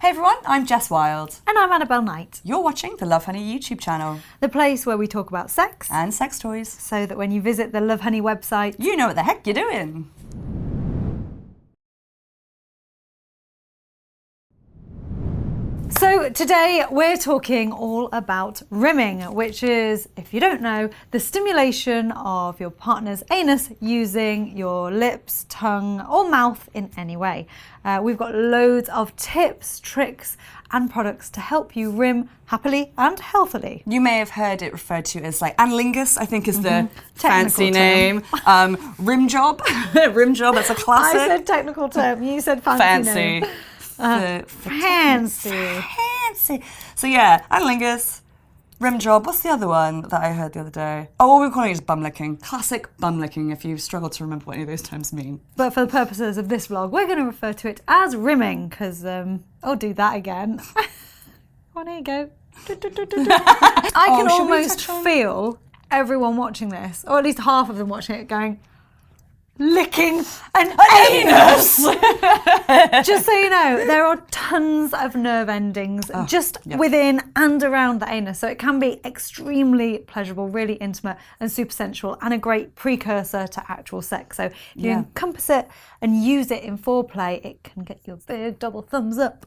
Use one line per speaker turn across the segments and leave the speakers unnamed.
Hey everyone, I'm Jess Wild.
And I'm Annabelle Knight.
You're watching the Lovehoney YouTube channel.
The place where we talk about sex.
And sex toys.
So that when you visit the Lovehoney website,
you know what the heck you're doing.
So today we're talking all about rimming, which is, if you don't know, the stimulation of your partner's anus using your lips, tongue or mouth in any way. We've got loads of tips, tricks and products to help you rim happily and healthily.
You may have heard it referred to as like Analingus, I think is the fancy name. Rim job. Rim job, that's a classic.
I said technical term, you said fancy name. Fancy.
So yeah, Analingus, rim job. What's the other one that I heard the other day? Oh, what we're calling it is bum licking. Classic bum licking, if you struggle to remember what any of those terms mean.
But for the purposes of this vlog, we're going to refer to it as rimming, because I'll do that again. Oh, there you go. I can almost feel everyone watching this, or at least half of them watching it, going, licking an anus! Just so you know, there are tons of nerve endings within and around the anus, so it can be extremely pleasurable, really intimate and super sensual, and a great precursor to actual sex. So if you encompass it and use it in foreplay, it can get you a big double thumbs up.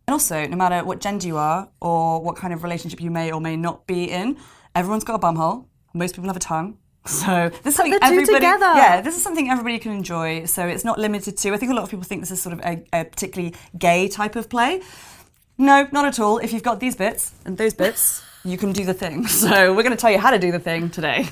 And also, no matter what gender you are or what kind of relationship you may or may not be in, everyone's got a bum hole. Most people have a tongue. So this is something this is something everybody can enjoy. So it's not limited to. I think a lot of people think this is sort of a particularly gay type of play. No, not at all. If you've got these bits and those bits, you can do the thing. So we're going to tell you how to do the thing today.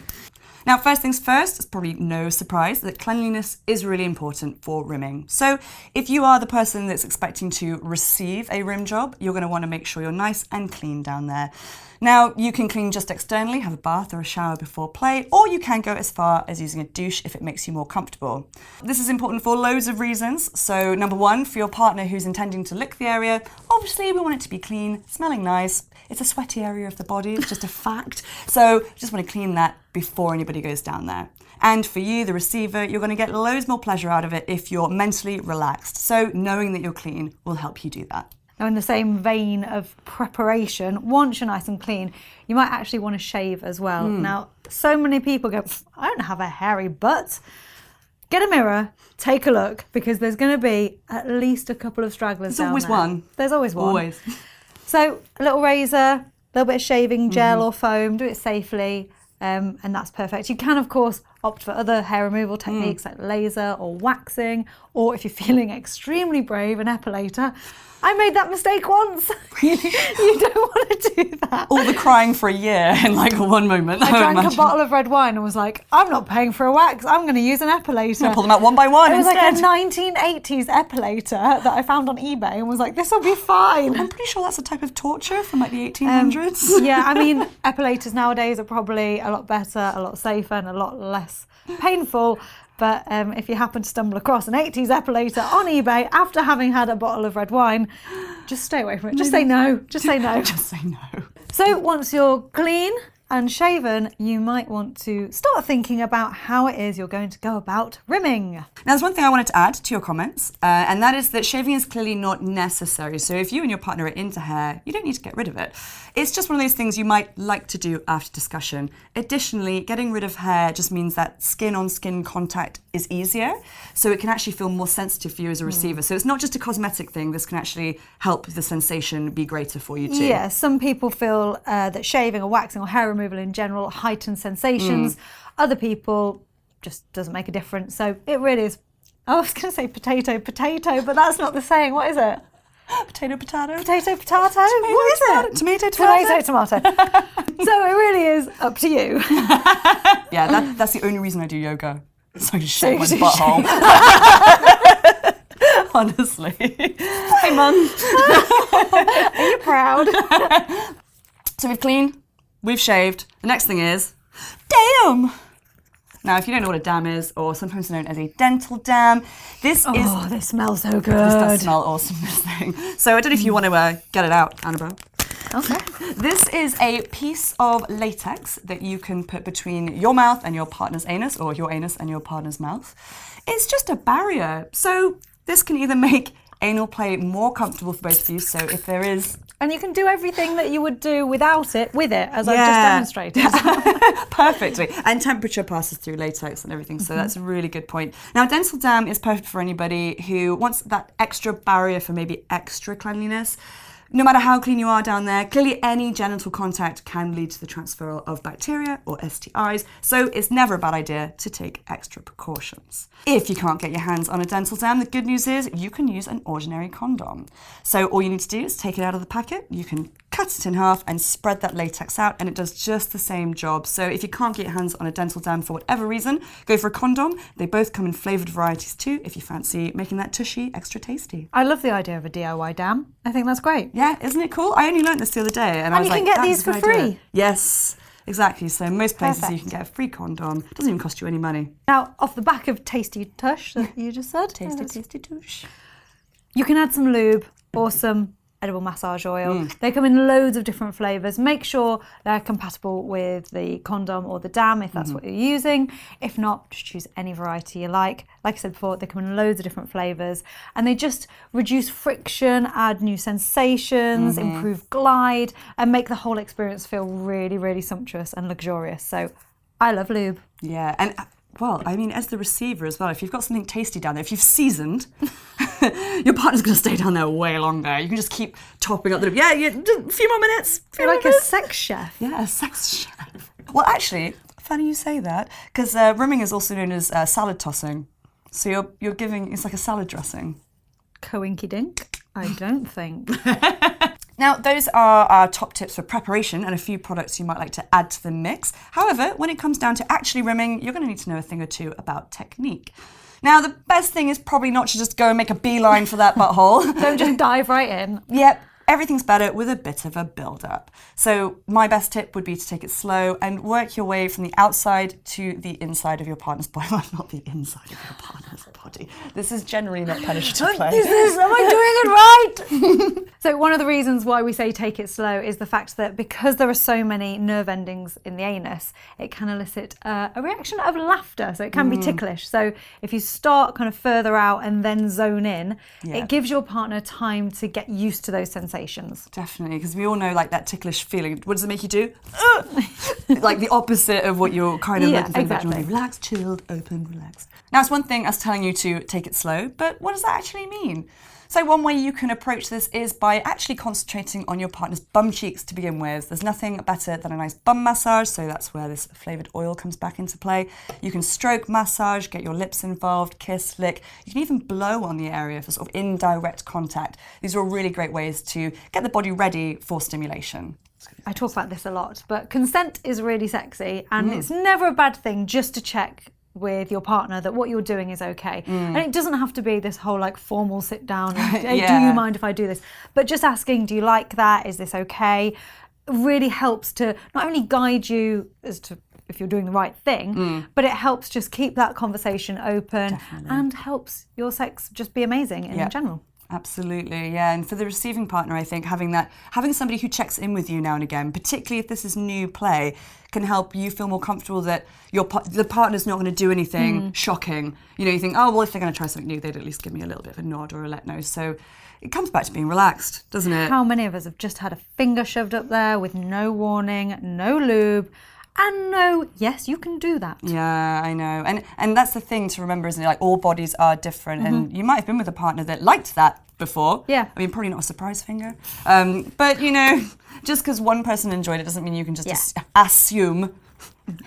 Now, first things first, it's probably no surprise that cleanliness is really important for rimming. So if you are the person that's expecting to receive a rim job, you're going to want to make sure you're nice and clean down there. Now, you can clean just externally, have a bath or a shower before play, or you can go as far as using a douche if it makes you more comfortable. This is important for loads of reasons. So number one, for your partner who's intending to lick the area, obviously we want it to be clean, smelling nice. It's a sweaty area of the body, it's just a fact. So just want to clean that before anybody goes down there. And for you, the receiver, you're going to get loads more pleasure out of it if you're mentally relaxed. So knowing that you're clean will help you do that.
Now, in the same vein of preparation, once you're nice and clean, you might actually want to shave as well. Now, so many people go, I don't have a hairy butt. Get a mirror, take a look, because there's going to be at least a couple of stragglers down there.
There's always one.
There's always one.
Always.
So a little razor, a little bit of shaving gel or foam, do it safely, and that's perfect. You can, of course, opt for other hair removal techniques like laser or waxing, or if you're feeling extremely brave, an epilator. I made that mistake once.
Really?
You don't want to do that.
All the crying for a year in like one moment.
I drank a bottle of red wine and was like, I'm not paying for a wax, I'm going to use an epilator.
I'm pull them out one by one
instead. It was like a 1980s epilator that I found on eBay and was like, this will be fine.
I'm pretty sure that's a type of torture from like the 1800s.
Yeah, I mean, epilators nowadays are probably a lot better, a lot safer and a lot less painful. But if you happen to stumble across an 80s epilator on eBay after having had a bottle of red wine, just stay away from it. Just say no. Just say no.
Just say no.
So once you're clean and shaven, you might want to start thinking about how it is you're going to go about rimming.
Now, there's one thing I wanted to add to your comments, and that is that shaving is clearly not necessary. So if you and your partner are into hair, you don't need to get rid of it. It's just one of those things you might like to do after discussion. Additionally, getting rid of hair just means that skin-on-skin contact is easier, so it can actually feel more sensitive for you as a receiver. So it's not just a cosmetic thing, this can actually help the sensation be greater for you too.
Yeah, some people feel that shaving or waxing or hair removal in general heighten sensations. Other people just doesn't make a difference. So it really is, I was going to say potato, but that's not the saying. What is it?
Potato, potato.
Potato, potato. What is it?
Tomato, tomato.
Tomato. So it really is up to you.
Yeah, that's the only reason I do yoga. So I just shave my butthole. Honestly. Hey, Mum.
Are you proud?
So we've cleaned, we've shaved. The next thing is, dam! Now, if you don't know what a dam is, or sometimes known as a dental dam, this is...
Oh, they smell so good.
This does smell awesome, this thing. So I don't know if you want to get it out, Annabelle.
Okay.
This is a piece of latex that you can put between your mouth and your partner's anus, or your anus and your partner's mouth. It's just a barrier. So this can either make anal play more comfortable for both of you. So if there is...
And you can do everything that you would do without it, with it, as I've just demonstrated.
Perfectly. And temperature passes through latex and everything, so that's a really good point. Now, a dental dam is perfect for anybody who wants that extra barrier for maybe extra cleanliness. No matter how clean you are down there, clearly any genital contact can lead to the transfer of bacteria or STIs, so it's never a bad idea to take extra precautions. If you can't get your hands on a dental dam, the good news is you can use an ordinary condom. So all you need to do is take it out of the packet, you can cut it in half and spread that latex out, and it does just the same job. So if you can't get your hands on a dental dam for whatever reason, go for a condom. They both come in flavoured varieties too, if you fancy making that tushy extra tasty.
I love the idea of a DIY dam. I think that's great.
Yeah, isn't it cool? I only learned this the other day, and I was
you
like,
can get these for free.
Yes, exactly. So most places you can get a free condom. It doesn't even cost you any money.
Now, off the back of tasty tush that you just said,
tasty tush,
you can add some lube or some edible massage oil. They come in loads of different flavours. Make sure they're compatible with the condom or the dam if that's what you're using. If not, just choose any variety you like. Like I said before, they come in loads of different flavours, and they just reduce friction, add new sensations, improve glide, and make the whole experience feel really, really sumptuous and luxurious. So I love lube.
Yeah, and well, I mean, as the receiver as well, if you've got something tasty down there, if you've seasoned, your partner's going to stay down there way longer. You can just keep topping up the... Yeah, a few more minutes.
You're like a sex chef.
Yeah, a sex chef. Well, actually, funny you say that, because rimming is also known as salad tossing. So you're giving... It's like a salad dressing.
Coinky-dink? I don't think.
Now, those are our top tips for preparation and a few products you might like to add to the mix. However, when it comes down to actually rimming, you're going to need to know a thing or two about technique. Now, the best thing is probably not to just go and make a beeline for that butthole.
Don't just dive right in.
Yep. Everything's better with a bit of a build-up. So my best tip would be to take it slow and work your way from the outside to the inside of your partner's body. Well, not the inside of your partner's body. This is generally not penetrative play.
Am I doing it right? So one of the reasons why we say take it slow is the fact that because there are so many nerve endings in the anus, it can elicit a reaction of laughter. So it can be ticklish. So if you start kind of further out and then zone in, it gives your partner time to get used to those sensations.
Definitely, because we all know like that ticklish feeling. What does it make you do? Like the opposite of what you're kind of looking for.
Exactly.
You want to be relaxed, chilled, open, relaxed. Now, it's one thing us telling you to take it slow, but what does that actually mean? So one way you can approach this is by actually concentrating on your partner's bum cheeks to begin with. There's nothing better than a nice bum massage, so that's where this flavoured oil comes back into play. You can stroke massage, get your lips involved, kiss, lick. You can even blow on the area for sort of indirect contact. These are all really great ways to get the body ready for stimulation.
I talk about this a lot, but consent is really sexy, and it's never a bad thing just to check with your partner that what you're doing is okay. And it doesn't have to be this whole like formal sit down and hey, do you mind if I do this? But just asking, do you like that? Is this okay? Really helps to not only guide you as to if you're doing the right thing, but it helps just keep that conversation open and helps your sex just be amazing in general.
Absolutely, yeah. And for the receiving partner, I think having somebody who checks in with you now and again, particularly if this is new play, can help you feel more comfortable that the partner's not going to do anything shocking. You know, you think, oh, well, if they're going to try something new, they'd at least give me a little bit of a nod or a let know. So it comes back to being relaxed, doesn't it?
How many of us have just had a finger shoved up there with no warning, no lube, and no, yes, you can do that.
Yeah, I know. And that's the thing to remember, isn't it? Like, all bodies are different. And you might have been with a partner that liked that before.
Yeah.
I mean, probably not a surprise finger. But, you know, just because one person enjoyed it doesn't mean you can just assume.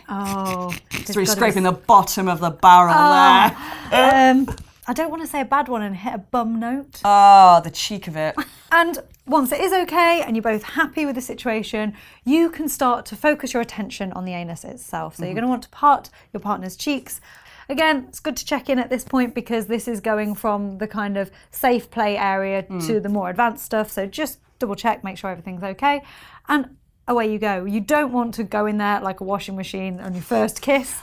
Oh.
It's really scraping the bottom of the barrel there.
I don't want to say a bad one and hit a bum note.
Oh, the cheek of it.
And once it is okay and you're both happy with the situation, you can start to focus your attention on the anus itself. So you're going to want to part your partner's cheeks. Again, it's good to check in at this point because this is going from the kind of safe play area to the more advanced stuff. So just double check, make sure everything's okay. And away you go. You don't want to go in there like a washing machine on your first kiss.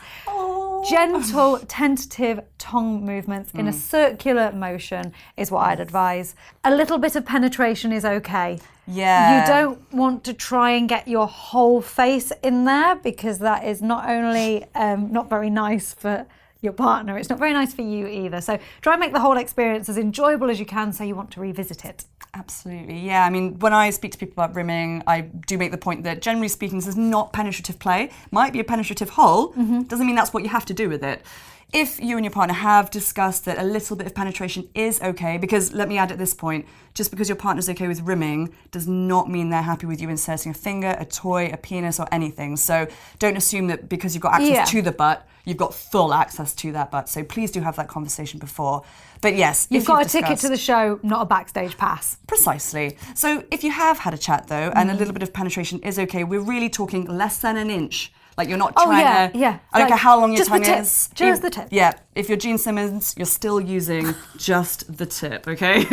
Gentle, tentative tongue movements in a circular motion is what I'd advise. A little bit of penetration is okay.
Yeah.
You don't want to try and get your whole face in there because that is not only not very nice for your partner. It's not very nice for you either. So try and make the whole experience as enjoyable as you can so you want to revisit it.
Absolutely, yeah. I mean, when I speak to people about rimming, I do make the point that generally speaking, this is not penetrative play. Might be a penetrative hole, doesn't mean that's what you have to do with it. If you and your partner have discussed that a little bit of penetration is okay, because let me add at this point, just because your partner's okay with rimming does not mean they're happy with you inserting a finger, a toy, a penis, or anything. So don't assume that because you've got access to the butt, you've got full access to that butt. So please do have that conversation before. But yes,
you've got a ticket to the show, not a backstage pass.
Precisely. So if you have had a chat though, and a little bit of penetration is okay, we're really talking less than an inch. Like you're not trying to, I don't care how long your tongue is.
Just the tip.
Yeah, if you're Gene Simmons, you're still using just the tip, okay?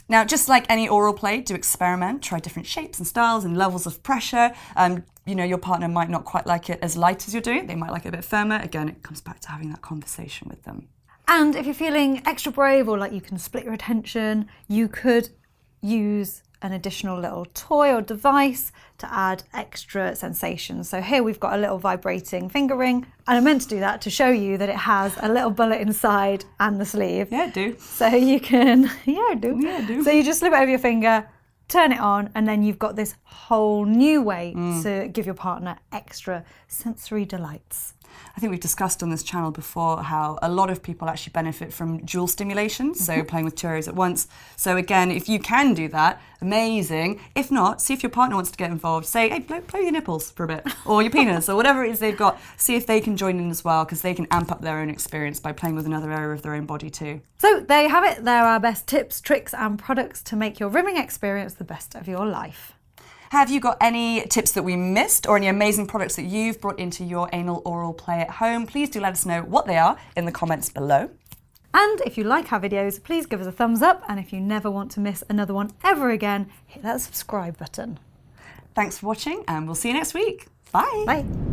Now, just like any oral play, do experiment, try different shapes and styles and levels of pressure. You know, your partner might not quite like it as light as you're doing it. They might like it a bit firmer. Again, it comes back to having that conversation with them.
And if you're feeling extra brave or like you can split your attention, you could use an additional little toy or device to add extra sensations. So here we've got a little vibrating finger ring, and I meant to do that to show you that it has a little bullet inside and the sleeve.
Yeah, I do.
So you can, I do.
Yeah, I do.
So you just slip it over your finger, turn it on, and then you've got this whole new way to give your partner extra sensory delights.
I think we've discussed on this channel before how a lot of people actually benefit from dual stimulation, so playing with two areas at once. So again, if you can do that, amazing. If not, see if your partner wants to get involved. Say, hey, play with your nipples for a bit, or your penis, or whatever it is they've got. See if they can join in as well, because they can amp up their own experience by playing with another area of their own body too.
So there you have it. There are best tips, tricks, and products to make your rimming experience the best of your life.
Have you got any tips that we missed or any amazing products that you've brought into your anal oral play at home? Please do let us know what they are in the comments below.
And if you like our videos, please give us a thumbs up. And if you never want to miss another one ever again, hit that subscribe button.
Thanks for watching, and we'll see you next week. Bye.
Bye.